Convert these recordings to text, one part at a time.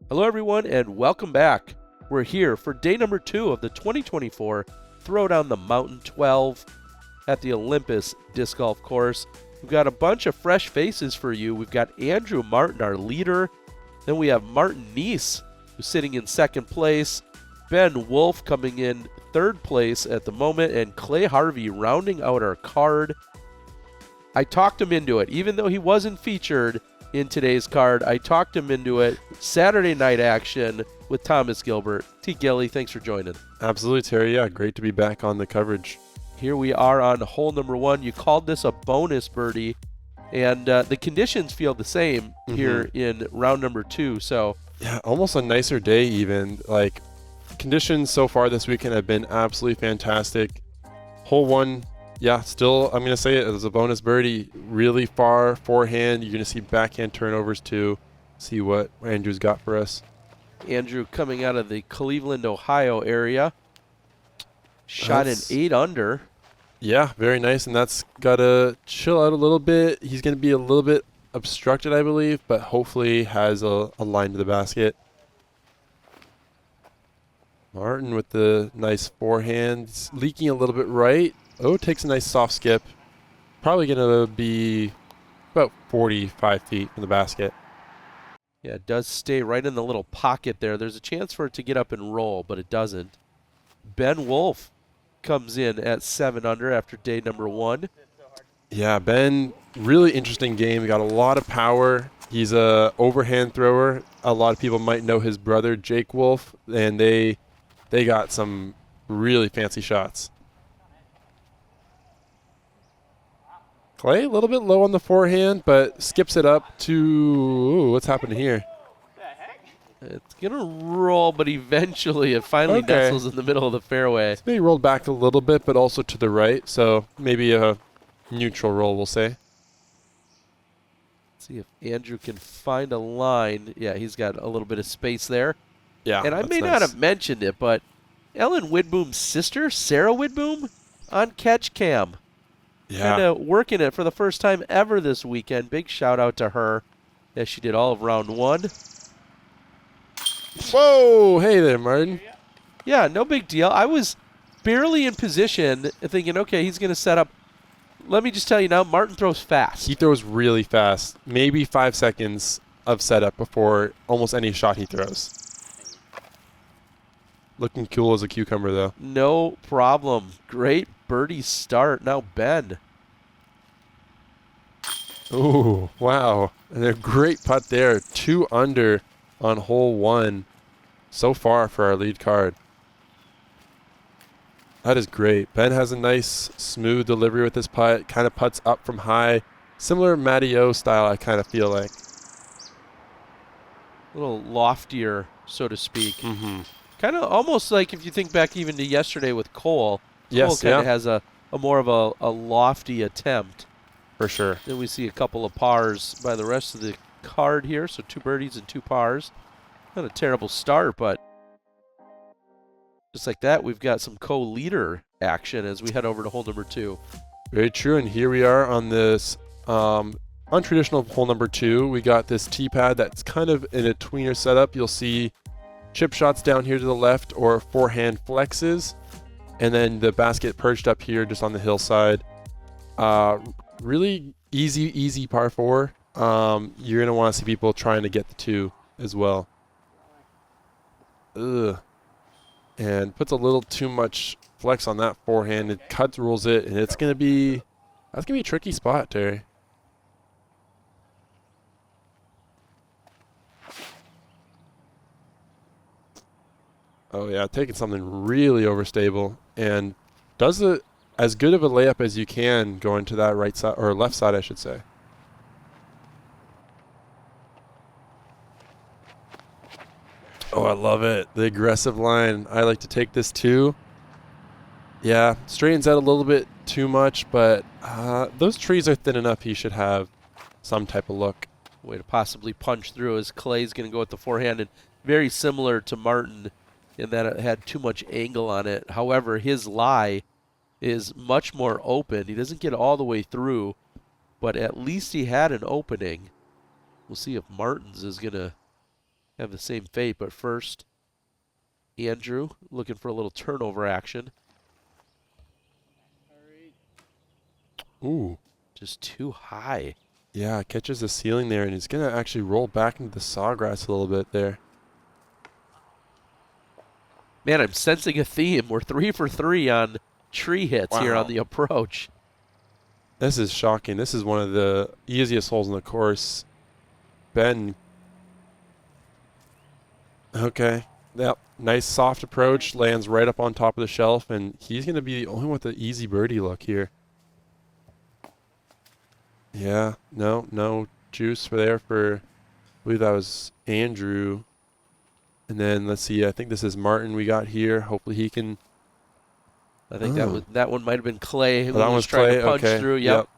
Hello everyone and welcome back. We're here for day number 2 of the 2024 Throwdown the Mountain 12 at the Olympus Disc Golf Course. We've got a bunch of fresh faces for you. We've got Andrew Martin, our leader. Then we have Martin Kneece, who's sitting in second place. Ben Wolff coming in third place at the moment, and Clay Harvey rounding out our card. I talked him into it, even though he wasn't featured in today's card. I talked him into it. Saturday night action with Thomas Gilbert. T. Gilly, thanks for joining. Absolutely, Terry. Yeah, great to be back on the coverage. Here we are on hole number 1. You called this a bonus birdie, and the conditions feel the same here in round number 2. So yeah, almost a nicer day even. Like, conditions so far this weekend have been absolutely fantastic. Hole 1, yeah, still, I'm going to say it as a bonus birdie. Really far forehand. You're going to see backhand turnovers too. See what Andrew's got for us. Andrew coming out of the Cleveland, Ohio area. Shot an 8 under. Yeah, very nice, and that's got to chill out a little bit. He's going to be a little bit obstructed, I believe, but hopefully has a line to the basket. Martin with the nice forehand. It's leaking a little bit right. Oh, takes a nice soft skip. Probably going to be about 45 feet from the basket. Yeah, it does stay right in the little pocket there. There's a chance for it to get up and roll, but it doesn't. Ben Wolff comes in at 7 under after day number 1. Yeah, Ben, really interesting game. He got a lot of power. He's a overhand thrower. A lot of people might know his brother, Jake Wolff, and they got some really fancy shots. Clay, a little bit low on the forehand, but skips it up to, ooh, what's happening here? It's going to roll, but eventually it finally nestles in the middle of the fairway. It's maybe rolled back a little bit, but also to the right, so maybe a neutral roll, we'll say. Let's see if Andrew can find a line. Yeah, he's got a little bit of space there. Yeah, and I may not have mentioned it, but Ellen Widboom's sister, Sara Widboom, on catch cam. Yeah. Kind of working it for the first time ever this weekend. Big shout out to her as she did all of round 1. Whoa, hey there, Martin. Yeah, no big deal. I was barely in position thinking, okay, he's going to set up. Let me just tell you now, Martin throws fast. He throws really fast. Maybe 5 seconds of setup before almost any shot he throws. Looking cool as a cucumber, though. No problem. Great birdie start. Now Ben. Ooh, wow. And a great putt there. 2 under on hole 1 so far for our lead card. That is great. Ben has a nice, smooth delivery with this putt. Kind of putts up from high. Similar Matty O style, I kind of feel like. A little loftier, so to speak. Kind of almost like if you think back even to yesterday with Cole. Cole kind of has a more of a lofty attempt. For sure. Then we see a couple of pars by the rest of the card here. So 2 birdies and 2 pars. Not a terrible start, but just like that, we've got some co-leader action as we head over to hole number 2. Very true. And here we are on this untraditional hole number 2. We got this tee pad that's kind of in a tweener setup. You'll see chip shots down here to the left or forehand flexes. And then the basket perched up here just on the hillside. Really easy par 4. You're going to want to see people trying to get the 2 as well. Ugh. And puts a little too much flex on that forehand. It cuts, rolls it, and that's gonna be a tricky spot, Terry. Oh yeah, taking something really overstable and does it as good of a layup as you can going to that right side or left side, I should say. Oh, I love it. The aggressive line. I like to take this too. Yeah, straightens out a little bit too much, but those trees are thin enough he should have some type of look. Way to possibly punch through as Clay's going to go with the forehand. And very similar to Martin in that it had too much angle on it. However, his lie is much more open. He doesn't get all the way through, but at least he had an opening. We'll see if Martin's is going to have the same fate, but first, Andrew looking for a little turnover action. Ooh. Just too high. Yeah, catches the ceiling there, and he's going to actually roll back into the sawgrass a little bit there. Man, I'm sensing a theme. We're 3 for 3 on tree hits here on the approach. This is shocking. This is one of the easiest holes in the course. Ben. Okay. Yep. Nice soft approach. Lands right up on top of the shelf, and he's going to be the only one with the easy birdie look here. Yeah. No juice for there for, I believe that was Andrew. And then let's see. I think this is Martin we got here. Hopefully he can. I think that one might have been Clay who that was trying to punch through. Yep.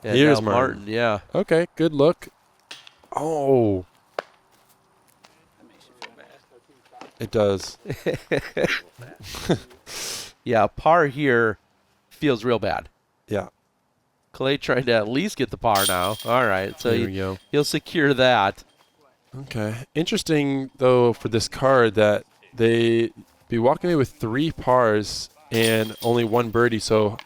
And here's now Martin. Yeah. Okay. Good look. Oh. It does. Yeah, par here feels real bad. Yeah. Clay trying to at least get the par now. All right, so there we go. He'll secure that. Okay. Interesting, though, for this card that they be walking away with 3 pars and only 1 birdie. So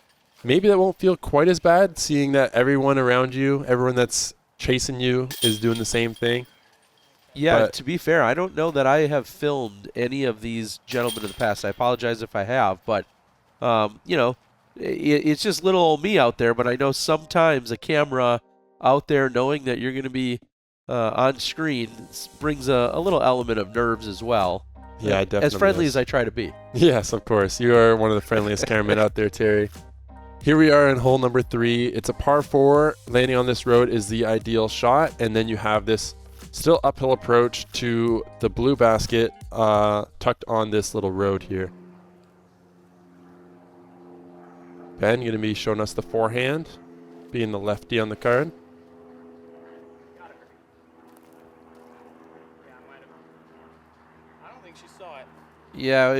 maybe that won't feel quite as bad, seeing that everyone around you, everyone that's chasing you, is doing the same thing. Yeah, but to be fair, I don't know that I have filmed any of these gentlemen in the past. I apologize if I have, but, you know, it's just little old me out there. But I know sometimes a camera out there knowing that you're going to be on screen brings a little element of nerves as well. Yeah, definitely. As friendly as I try to be. Yes, of course. You are one of the friendliest cameramen out there, Terry. Here we are in hole number 3. It's a par 4. Landing on this road is the ideal shot, and then you have this still uphill approach to the blue basket tucked on this little road here. Ben going to be showing us the forehand, being the lefty on the card. Yeah,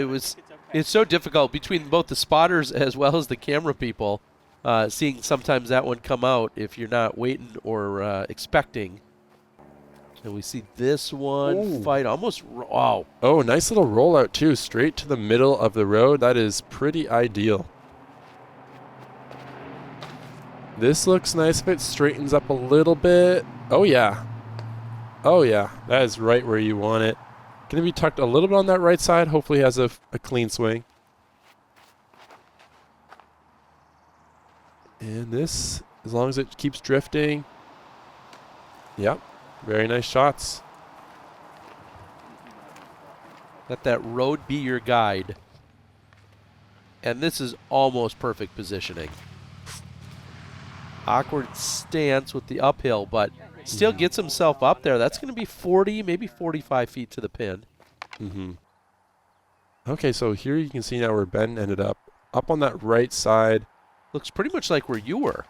it's so difficult between both the spotters as well as the camera people, seeing sometimes that one come out if you're not waiting or expecting. And we see this one fight almost, wow. Oh, nice little rollout too, straight to the middle of the road. That is pretty ideal. This looks nice if it straightens up a little bit. Oh yeah. Oh yeah, that is right where you want it. Going to be tucked a little bit on that right side. Hopefully has a clean swing. And this, as long as it keeps drifting. Yep. Very nice shots. Let that road be your guide. And this is almost perfect positioning. Awkward stance with the uphill, but still gets himself up there. That's going to be 40, maybe 45 feet to the pin. Okay, so here you can see now where Ben ended up. Up on that right side. Looks pretty much like where you were.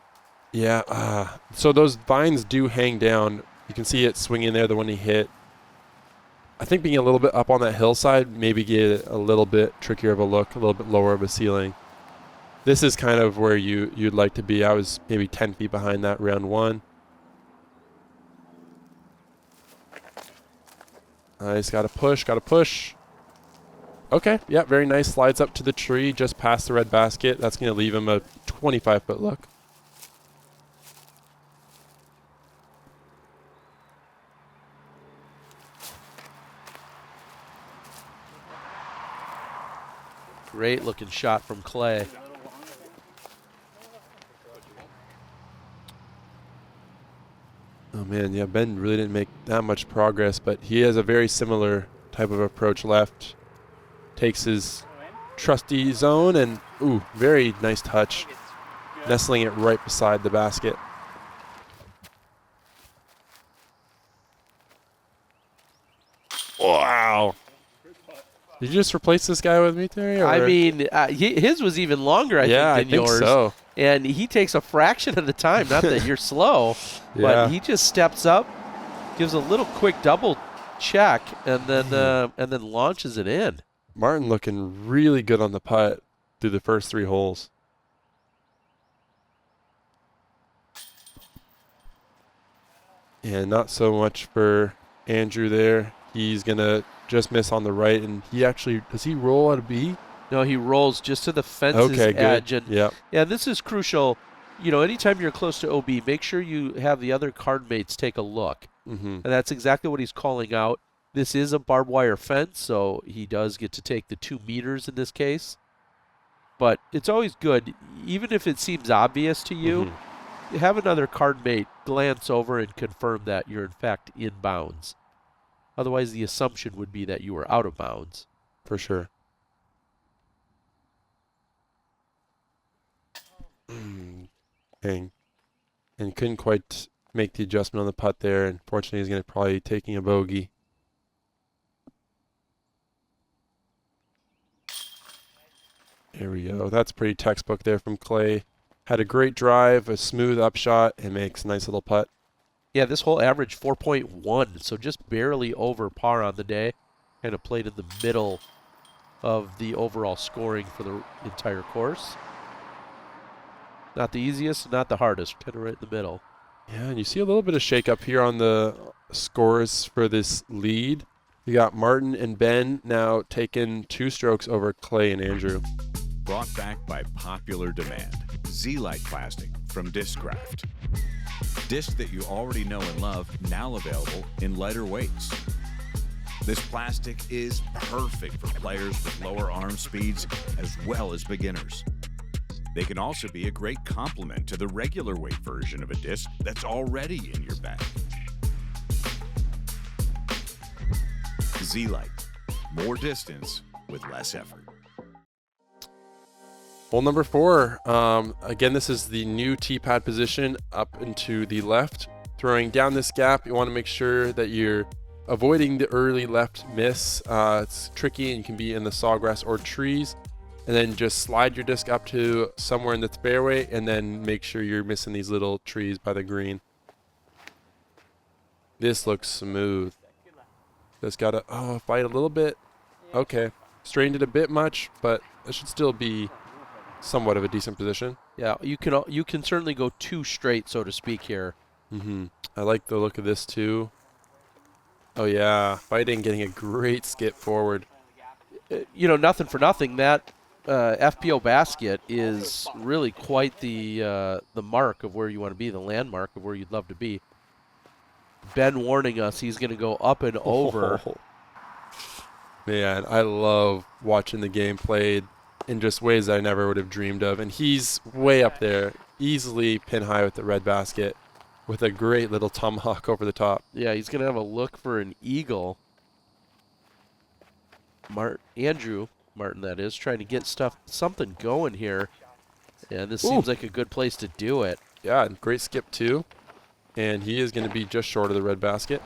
Yeah, so those vines do hang down. You can see it swinging there, the one he hit. I think being a little bit up on that hillside maybe get a little bit trickier of a look, a little bit lower of a ceiling. This is kind of where you'd like to be. I was maybe 10 feet behind that round 1. Nice, gotta push. Okay, yeah, very nice. Slides up to the tree just past the red basket. That's going to leave him a 25-foot look. Great looking shot from Clay. Oh man, yeah, Ben really didn't make that much progress, but he has a very similar type of approach left. Takes his trusty zone and, ooh, very nice touch. Nestling it right beside the basket. Wow. Did you just replace this guy with me, Terry? Or? I mean, his was even longer, I think, than I think yours. So. And he takes a fraction of the time. Not that you're slow, but he just steps up, gives a little quick double check, and then launches it in. Martin looking really good on the putt through the first 3 holes. And not so much for Andrew there. He's going to just miss on the right, and he actually, does he roll at a B? No, he rolls just to the fence's edge. Good. And Yep. yeah, this is crucial. You know, anytime you're close to OB, make sure you have the other card mates take a look. Mm-hmm. And that's exactly what he's calling out. This is a barbed wire fence, so he does get to take the 2 meters in this case. But it's always good, even if it seems obvious to you, have another card mate glance over and confirm that you're in fact in bounds. Otherwise, the assumption would be that you were out of bounds. For sure. Dang. And couldn't quite make the adjustment on the putt there. Unfortunately, he's going to probably be taking a bogey. There we go. That's pretty textbook there from Clay. Had a great drive, a smooth upshot, and makes a nice little putt. Yeah, this hole averaged 4.1, so just barely over par on the day. Kind of played in the middle of the overall scoring for the entire course. Not the easiest, not the hardest, kind of right in the middle. Yeah, and you see a little bit of shake-up here on the scores for this lead. You got Martin and Ben now taking 2 strokes over Clay and Andrew. Brought back by popular demand. Z-Lite plastic from Discraft. Disc that you already know and love, now available in lighter weights. This plastic is perfect for players with lower arm speeds as well as beginners. They can also be a great complement to the regular weight version of a disc that's already in your bag. Z-Lite. More distance with less effort. Hole number 4. Again, this is the new tee pad position up into the left. Throwing down this gap, you want to make sure that you're avoiding the early left miss. It's tricky and you can be in the sawgrass or trees. And then just slide your disc up to somewhere in the fairway and then make sure you're missing these little trees by the green. This looks smooth. Just got to fight a little bit. Okay. Strained it a bit much, but it should still be somewhat of a decent position. Yeah, you can certainly go 2 straight, so to speak, here. I like the look of this too. Oh yeah, fighting, getting a great skip forward. You know, nothing for nothing. That FPO basket is really quite the mark of where you want to be, the landmark of where you'd love to be. Ben warning us he's going to go up and over. Man, I love watching the game played in just ways that I never would have dreamed of. And he's way up there, easily pin high with the red basket with a great little tomahawk over the top. Yeah, he's going to have a look for an eagle. Andrew Martin, that is, trying to get something going here. And this seems like a good place to do it. Yeah, great skip too. And he is going to be just short of the red basket.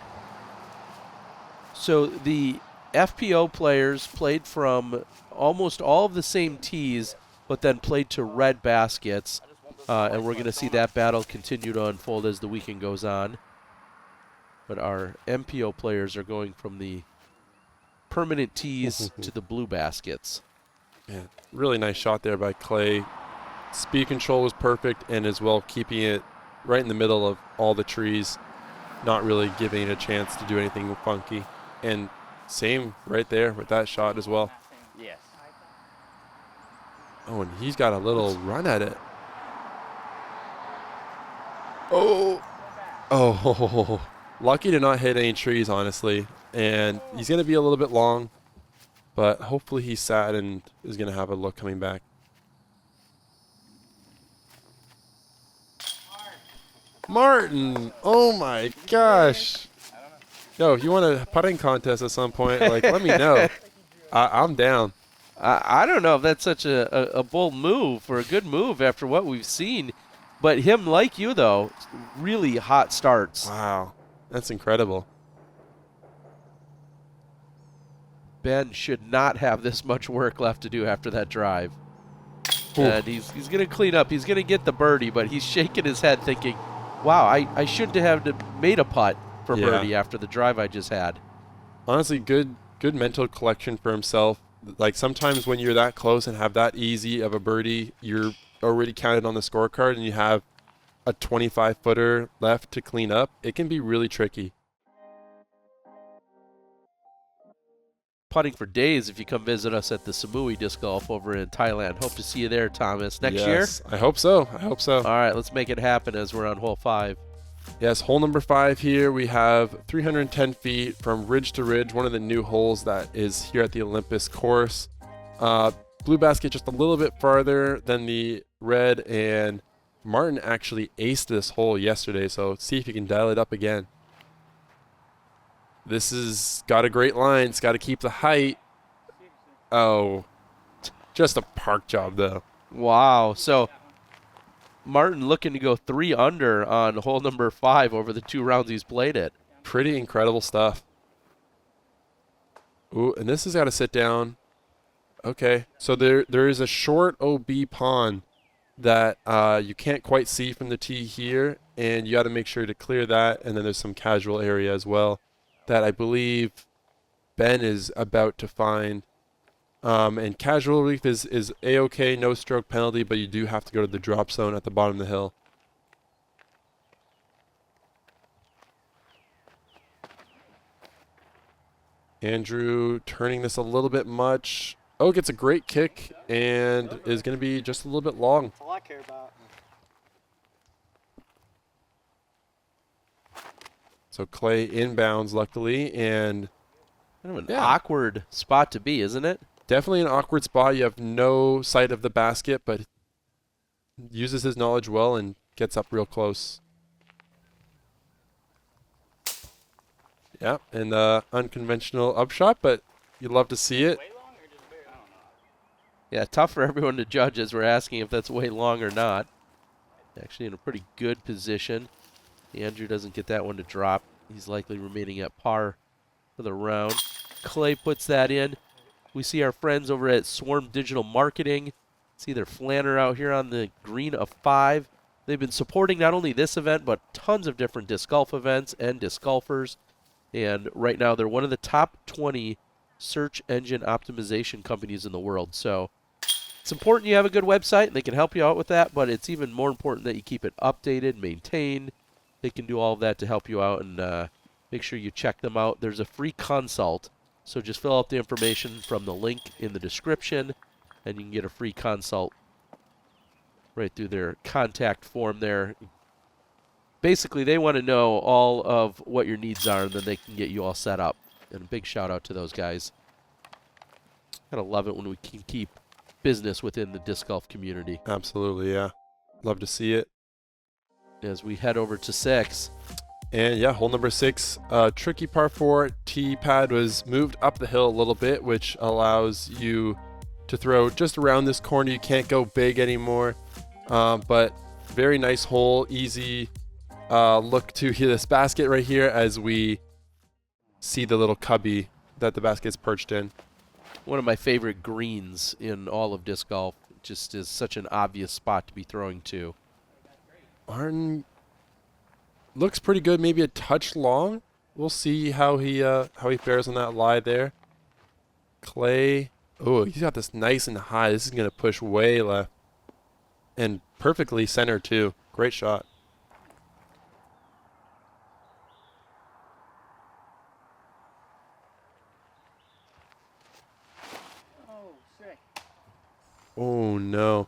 So the FPO players played from almost all of the same tees, but then played to red baskets. And we're going to see that battle continue to unfold as the weekend goes on. But our MPO players are going from the permanent tees to the blue baskets. Yeah, really nice shot there by Clay. Speed control was perfect, and as well keeping it right in the middle of all the trees, not really giving it a chance to do anything funky. And same right there with that shot as well. Yes. Oh, and he's got a little run at it. Oh, lucky to not hit any trees, honestly. And he's going to be a little bit long, but hopefully he's sad and is going to have a look coming back. Martin! Oh my gosh! Yo, if you want a putting contest at some point, like, let me know. I'm down. I don't know if that's such a bold move or a good move after what we've seen. But him, like you, though, really hot starts. Wow. That's incredible. Ben should not have this much work left to do after that drive. Ooh. And he's going to clean up. He's going to get the birdie, but he's shaking his head thinking, wow, I shouldn't have made a putt for birdie after the drive I just had. Honestly, good mental collection for himself. Like, sometimes when you're that close and have that easy of a birdie, you're already counted on the scorecard and you have a 25-footer left to clean up. It can be really tricky. putting for days if you come visit us at the Samui Disc Golf over in Thailand. Hope to see you there, Thomas. Next year? Yes, I hope so. I hope so. All right, let's make it happen as we're on hole 5. Yes, hole number 5 here. We have 310 feet from ridge to ridge, one of the new holes that is here at the Olympus course. Blue basket just a little bit farther than the red, and Martin actually aced this hole yesterday, so see if you can dial it up again. This has got a great line. It's got to keep the height. Oh, just a park job, though. Wow. So Martin looking to go 3 under on hole number 5 over the 2 rounds he's played it. Pretty incredible stuff. Ooh, and this has got to sit down. Okay, so there is a short OB pond that you can't quite see from the tee here, and you got to make sure to clear that. And then there's some casual area as well that I believe Ben is about to find. And casual reef is A-OK, no stroke penalty, but you do have to go to the drop zone at the bottom of the hill. Andrew turning this a little bit much. Oh, gets a great kick and is going to be just a little bit long. That's all I care about. So Clay inbounds, luckily, and Kind of an awkward spot to be, isn't it? definitely an awkward spot. You have no sight of the basket, but uses his knowledge well and gets up real close. Yeah, and unconventional upshot, but you love to see it. Yeah, tough for everyone to judge as we're asking if that's way long or not. Actually in a pretty good position. Andrew doesn't get that one to drop. He's likely remaining at par for the round. Clay puts that in. We see our friends over at Swarm Digital Marketing. See their flanner out here on the green of 5. They've been supporting not only this event, but tons of different disc golf events and disc golfers. And right now they're one of the top 20 search engine optimization companies in the world. So it's important you have a good website, and they can help you out with that, but it's even more important that you keep it updated, maintained. They can do all of that to help you out, and make sure you check them out. There's a free consult, so just fill out the information from the link in the description, and you can get a free consult right through their contact form there. Basically, they want to know all of what your needs are, and then they can get you all set up. And a big shout out to those guys. Gotta love it when we can keep business within the disc golf community. Absolutely, yeah. Love to see it. As we head over to 6. And yeah, hole number 6, tricky par 4. Tee pad was moved up the hill a little bit, which allows you to throw just around this corner. You can't go big anymore, but very nice hole. Easy look to this basket right here as we see the little cubby that the basket's perched in. One of my favorite greens in all of disc golf. It just is such an obvious spot to be throwing to. Martin looks pretty good, maybe a touch long. We'll see how he fares on that lie there. Clay, oh, he's got this nice and high. This is going to push way left. And perfectly center, too. Great shot. Oh, sick. Oh, no.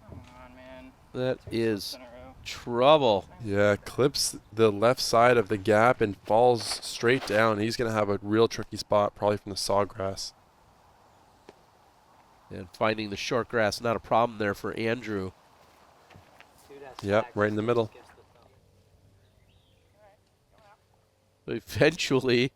Come on, man. That is Six in a row. trouble. Yeah, clips the left side of the gap and falls straight down. He's going to have a real tricky spot, probably from the sawgrass. And finding the short grass, not a problem there for Andrew. Yep, right in the middle. Eventually,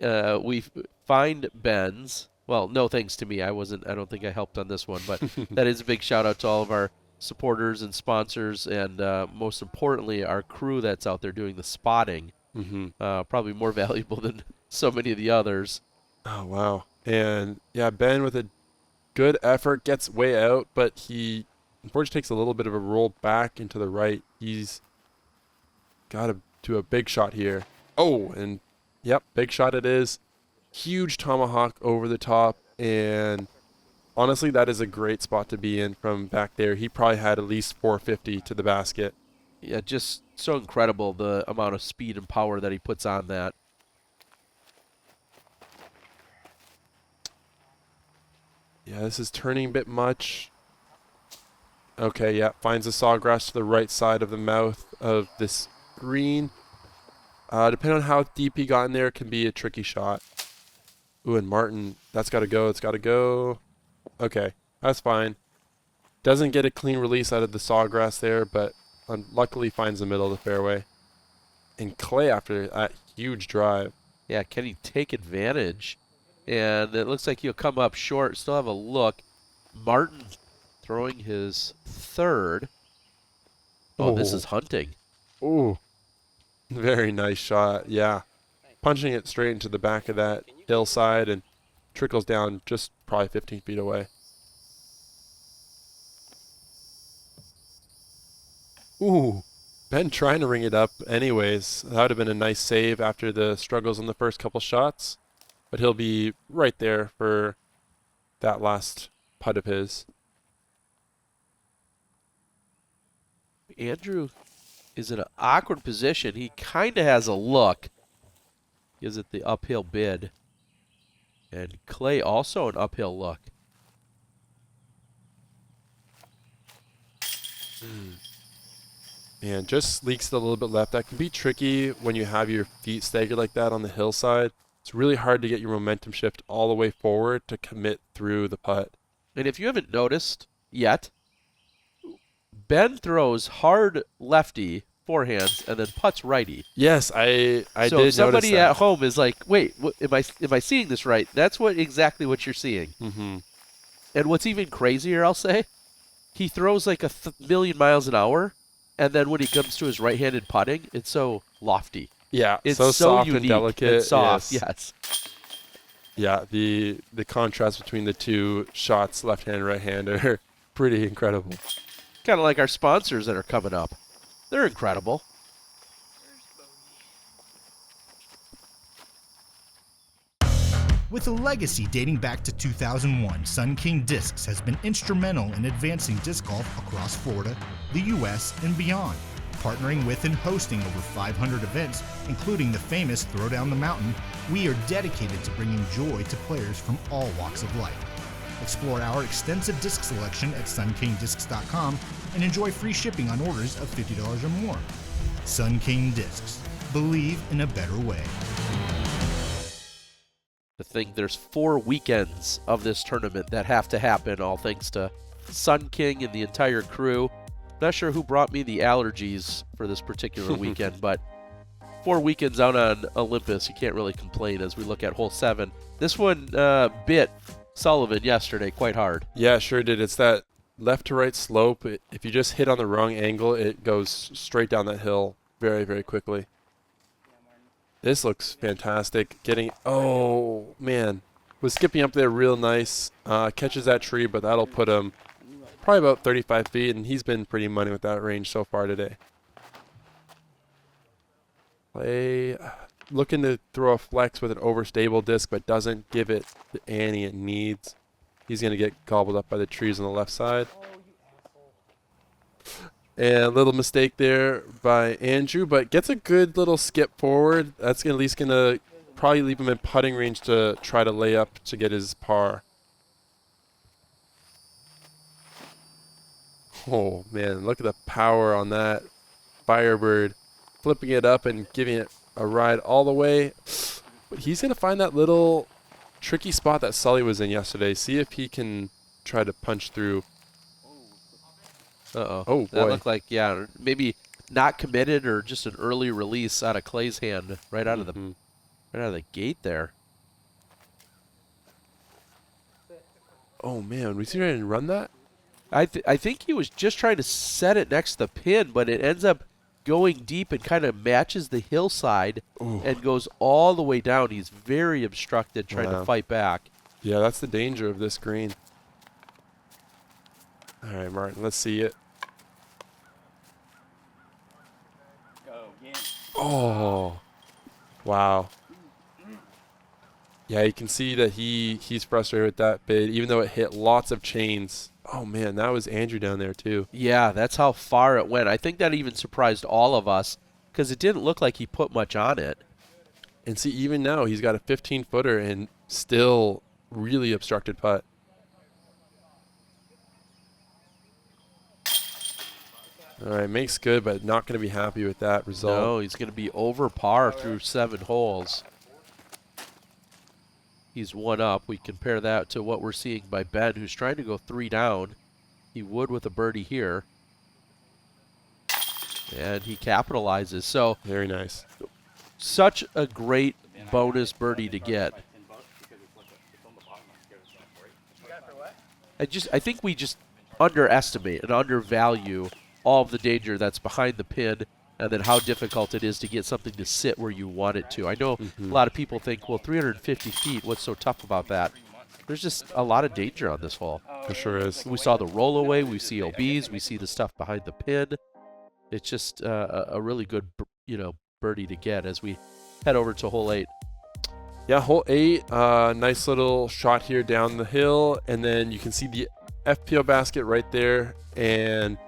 we find Ben's. Well, no thanks to me. I don't think I helped on this one, but that is a big shout out to all of our supporters and sponsors, and most importantly, our crew that's out there doing the spotting. Probably more valuable than so many of the others. Oh, wow. And yeah, Ben with a good effort gets way out, but he unfortunately takes a little bit of a roll back into the right. He's got to do a big shot here. Oh, and yep, big shot it is. Huge tomahawk over the top, and honestly, that is a great spot to be in from back there. He probably had at least 450 to the basket. Yeah, just so incredible the amount of speed and power that he puts on that. Yeah, this is turning a bit much. Okay, yeah, finds the sawgrass to the right side of the mouth of this green. Depending on how deep he got in there, it can be a tricky shot. Ooh, and Martin, that's got to go. It's got to go. Okay, that's fine. Doesn't get a clean release out of the sawgrass there, but luckily finds the middle of the fairway. And Clay, after that huge drive. Yeah, can he take advantage? And it looks like he'll come up short. Still have a look. Martin throwing his third. Oh, this is hunting. Ooh, very nice shot. Yeah, punching it straight into the back of that hillside and trickles down just probably 15 feet away. Ooh, Ben trying to ring it up anyways. That would have been a nice save after the struggles in the first couple shots. But he'll be right there for that last putt of his. Andrew is in an awkward position. He kind of has a look. Gives it the uphill bid. And Clay also an uphill look. Man, just leaks a little bit left. That can be tricky when you have your feet staggered like that on the hillside. It's really hard to get your momentum shift all the way forward to commit through the putt. And if you haven't noticed yet, Ben throws hard lefty forehands and then putts righty. Yes, I did notice that. So if somebody at home is like, wait, am I seeing this right? That's exactly what you're seeing. Mm-hmm. And what's even crazier, I'll say, he throws like a million miles an hour, and then when he comes to his right-handed putting, it's so lofty. Yeah, It's so soft unique and delicate. and soft, yes. yes. Yeah, the contrast between the two shots, left hand, right hand, are pretty incredible. Kind of like our sponsors that are coming up. They're incredible. With a legacy dating back to 2001, Sun King Discs has been instrumental in advancing disc golf across Florida, the U.S., and beyond. Partnering with and hosting over 500 events, including the famous Throw Down the Mountain, we are dedicated to bringing joy to players from all walks of life. Explore our extensive disc selection at sunkingdiscs.com and enjoy free shipping on orders of $50 or more. Sun King Discs. Believe in a better way. To think there's 4 weekends of this tournament that have to happen, all thanks to Sun King and the entire crew. Not sure who brought me the allergies for this particular weekend, but 4 weekends out on Olympus, you can't really complain as we look at hole 7. This one bit Sullivan yesterday quite hard. Yeah, sure did. It's that left to right slope. If you just hit on the wrong angle, it goes straight down that hill very, very quickly. This looks fantastic. Oh, man. Was skipping up there real nice. Catches that tree, but that'll put him probably about 35 feet, and he's been pretty money with that range so far today. Play, looking to throw a flex with an overstable disc, but doesn't give it the ante it needs. He's going to get gobbled up by the trees on the left side. And a little mistake there by Andrew, but gets a good little skip forward. That's at least going to probably leave him in putting range to try to lay up to get his par. Oh, man, look at the power on that Firebird. Flipping it up and giving it a ride all the way. But he's going to find that little tricky spot that Sully was in yesterday. See if he can try to punch through. Uh-oh. Oh, boy. That looked like, yeah, maybe not committed or just an early release out of Clay's hand right out of the gate there. Oh, man. Was he ready to run that? I think he was just trying to set it next to the pin, but it ends up going deep and kind of matches the hillside and goes all the way down. He's very obstructed trying to fight back. Yeah, that's the danger of this green. All right, Martin, let's see it. Go again. Oh, wow. Yeah, you can see that he's frustrated with that bid, even though it hit lots of chains. Oh, man, that was Andrew down there, too. Yeah, that's how far it went. I think that even surprised all of us because it didn't look like he put much on it. And see, even now, he's got a 15-footer and still really obstructed putt. All right, makes good, but not going to be happy with that result. No, he's going to be over par through 7 holes. He's 1 up. We compare that to what we're seeing by Ben, who's trying to go 3 down. He would with a birdie here. And he capitalizes. So Very nice. such a great bonus birdie to get. I think we just underestimate and undervalue all of the danger that's behind the pin, and then how difficult it is to get something to sit where you want it to. I know a lot of people think, well, 350 feet, what's so tough about that? There's just a lot of danger on this hole. For sure is. We saw the rollaway, we see OBs, we see the stuff behind the pin. It's just a really good, birdie to get as we head over to hole 8. Yeah, hole 8, nice little shot here down the hill, and then you can see the FPO basket right there, and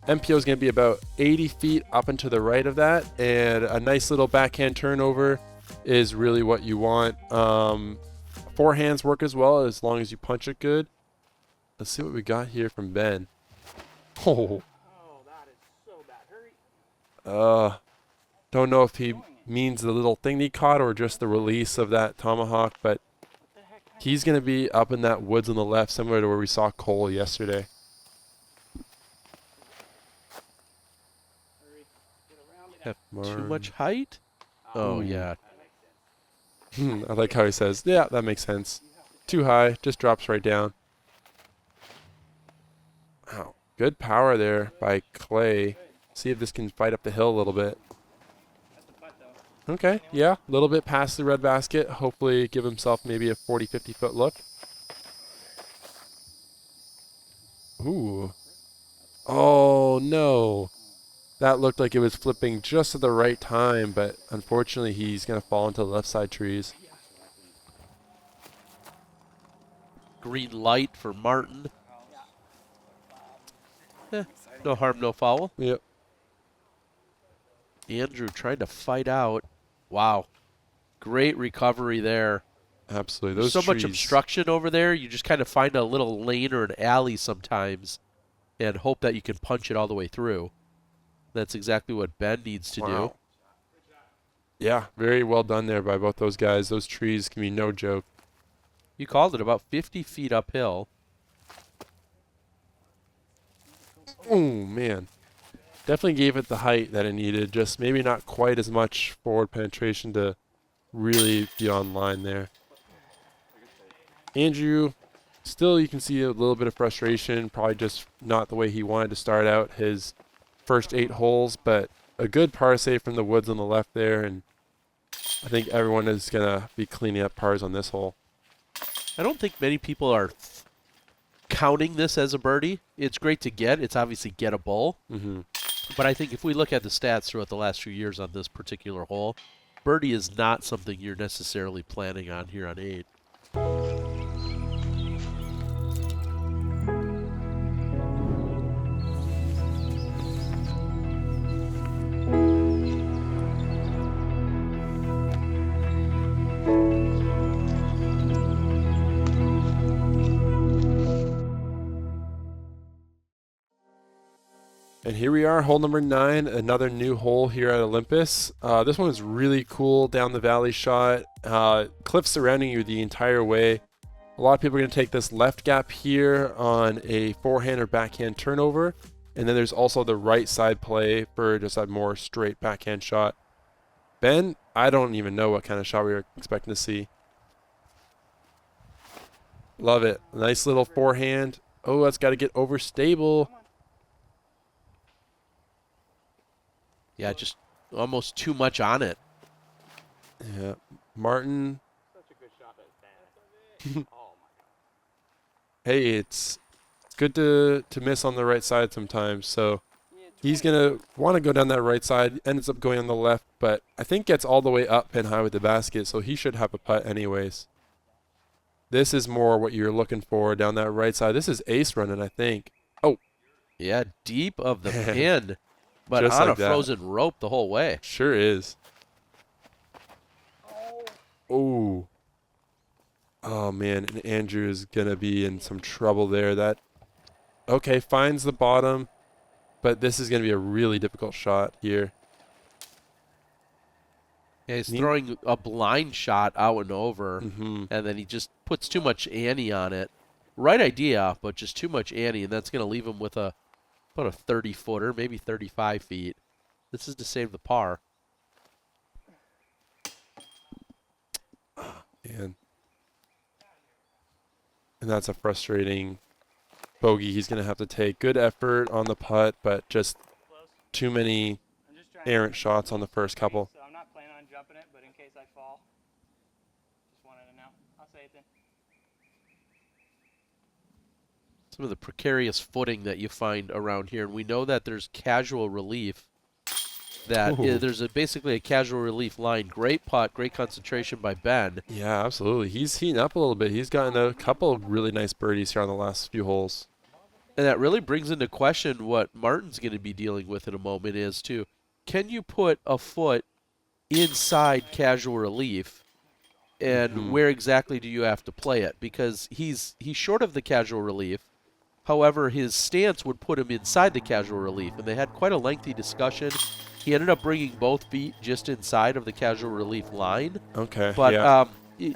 MPO is going to be about 80 feet up and to the right of that, and a nice little backhand turnover is really what you want. Forehands work as well as long as you punch it good. Let's see what we got here from Ben. Oh, that is so bad. Hurry. Don't know if he means the little thing he caught or just the release of that tomahawk, but he's going to be up in that woods on the left, similar to where we saw Cole yesterday. Have too much height? Oh, yeah. I like how he says, yeah, that makes sense. Too high, just drops right down. Wow, good power there by Clay. See if this can fight up the hill a little bit. Okay, yeah, a little bit past the red basket. Hopefully give himself maybe a 40, 50 foot look. Ooh. Oh, no. That looked like it was flipping just at the right time, but unfortunately he's going to fall into the left side trees. Green light for Martin. No harm, no foul. Yep. Andrew trying to fight out. Wow. Great recovery there. Absolutely. There's Those so much trees. obstruction over there. You just kind of find a little lane or an alley sometimes and hope that you can punch it all the way through. That's exactly what Ben needs to do. Yeah, very well done there by both those guys. Those trees can be no joke. You called it about 50 feet uphill. Oh, man. Definitely gave it the height that it needed, just maybe not quite as much forward penetration to really be on line there. Andrew, still you can see a little bit of frustration, probably just not the way he wanted to start out his first 8 holes, but a good par save from the woods on the left there, and I think everyone is going to be cleaning up pars on this hole. I don't think many people are counting this as a birdie. It's great to get. It's obviously gettable. But I think if we look at the stats throughout the last few years on this particular hole, birdie is not something you're necessarily planning on here on 8. And here we are, hole number 9, another new hole here at Olympus. This one is really cool, down the valley shot. Cliffs surrounding you the entire way. A lot of people are going to take this left gap here on a forehand or backhand turnover. And then there's also the right side play for just a more straight backhand shot. Ben, I don't even know what kind of shot we were expecting to see. Love it. Nice little forehand. Oh, that's got to get overstable. Yeah, just almost too much on it. Yeah, Martin. Such a good shot, but it's bad. Oh my god. Hey, it's good to miss on the right side sometimes. So he's gonna want to go down that right side. Ends up going on the left, but I think gets all the way up pin high with the basket, so he should have a putt anyways. This is more what you're looking for down that right side. This is ace running, I think. Oh, yeah, deep of the pin. But just on like a that. frozen rope the whole way. Sure is. Oh. Oh, man. And Andrew is going to be in some trouble there. That, okay, finds the bottom. but this is going to be a really difficult shot here. Yeah, he's throwing a blind shot out and over, Mm-hmm. and then he just puts too much ante on it. Right idea, but just too much ante, and that's going to leave him with about a 30-footer, maybe 35 feet. This is to save the par. And that's a frustrating bogey he's going to have to take. Good effort on the putt, but just too many I'm just trying errant shots on the first couple. So I'm not planning on jumping it, but in case I fall, just wanted to know. I'll say it then. Some of the precarious footing that you find around here, and we know that there's casual relief. There's basically a casual relief line. Great putt, great concentration by Ben. Yeah, absolutely. He's heating up a little bit. He's gotten a couple of really nice birdies here on the last few holes. And that really brings into question what Martin's going to be dealing with in a moment is, too, can you put a foot inside casual relief, and where exactly do you have to play it? Because he's short of the casual relief. However, his stance would put him inside the casual relief, and they had quite a lengthy discussion. He ended up bringing both feet just inside of the casual relief line. Okay. But yeah.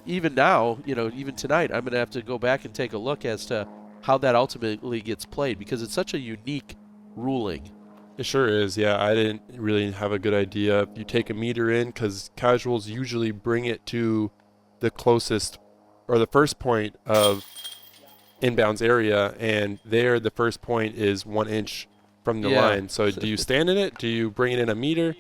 Even now, even tonight, I'm going to have to go back and take a look as to how that ultimately gets played, because it's such a unique ruling. It sure is. Yeah, I didn't really have a good idea. You take a meter in because casuals usually bring it to the closest or the first point of inbounds area, and there the first point is 1 inch from the line. So do you stand in it? Do you bring it in a meter?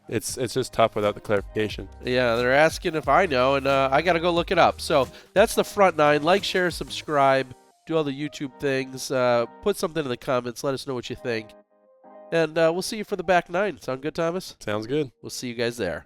It's just tough without the clarification. Yeah, they're asking if I know, and I got to go look it up. So that's the front nine. Like, share, subscribe, do all the YouTube things. Put something in the comments. Let us know what you think. And we'll see you for the back nine. Sound good, Thomas? Sounds good. We'll see you guys there.